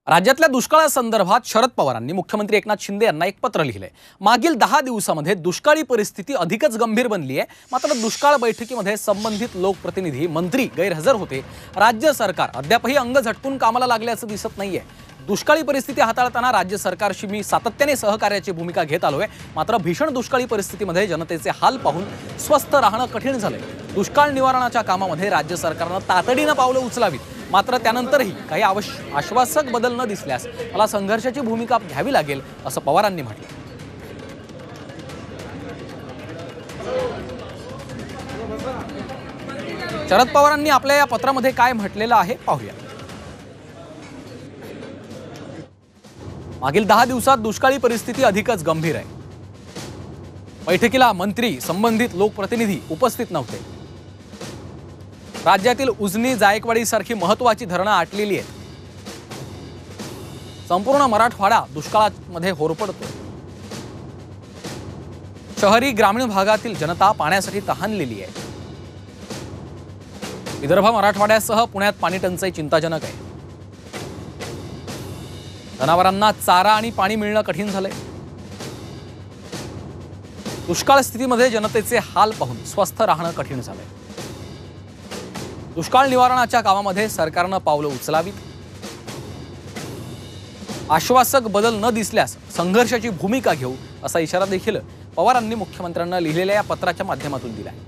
राज्यातल्या दुष्काळासंदर्भात शरद पवारांनी मुख्यमंत्री एकनाथ शिंदे यांना एक पत्र लिहिलंय। मागील 10 दिवसांमध्ये दुष्काळी परिस्थिती अधिकच गंभीर बनली आहे। मात्र दुष्काळ बैठकीमध्ये संबंधित लोकप्रतिनिधी मंत्री गैरहजर होते। राज्य सरकार अद्यापही अंग झटकून कामाला लागल्याचं दिसत नाहीये। दुष्काळी परिस्थिती हाताळताना राज्य सरकारशी मी सातत्याने सहकार्याची भूमिका घेत आलोय। मात्र भीषण दुष्काळी परिस्थितीमध्ये जनतेचे हाल पाहून स्वस्थ राहणं कठीण झालंय। दुष्काळ निवारणाच्या कामामध्ये राज्य सरकारनं तातडीनं पावलं उचलावीत। मात्र त्यानंतरही काही आश्वासक बदल न दिसल्यास मला संघर्षाची भूमिका घ्यावी लागेल असं पवारांनी म्हटलं। शरद पवारांनी आपल्या या पत्रामध्ये काय म्हटलेलं आहे पाहूया। मागील 10 दिवसात दुष्काळी परिस्थिती अधिकच गंभीर आहे। बैठकीला मंत्री संबंधित लोकप्रतिनिधी उपस्थित नव्हते। राज्यातील उजनी जायकवाडी सारखी महत्त्वाची धरणं आटलेली आहेत। संपूर्ण मराठवाडा दुष्काळामध्ये होरपळतो। शहरी ग्रामीण भागातील जनता पाण्यासाठी तहानलेली आहे। विदर्भ मराठवाड्यासह पुण्यात पाणी टंचाई चिंताजनक आहे। जनावरांना चारा आणि पाणी मिळणं कठीण झालंय। दुष्काळ स्थितीमध्ये जनतेचे हाल पाहून स्वस्थ राहणं कठीण झालंय। दुष्काळ निवारणाच्या कामामध्ये सरकारनं पावलं उचलावीत। आश्वासक बदल न दिसल्यास संघर्षाची भूमिका घेऊ असा इशारा देखील पवारांनी मुख्यमंत्र्यांना लिहिलेल्या या पत्राच्या माध्यमातून दिला आहे।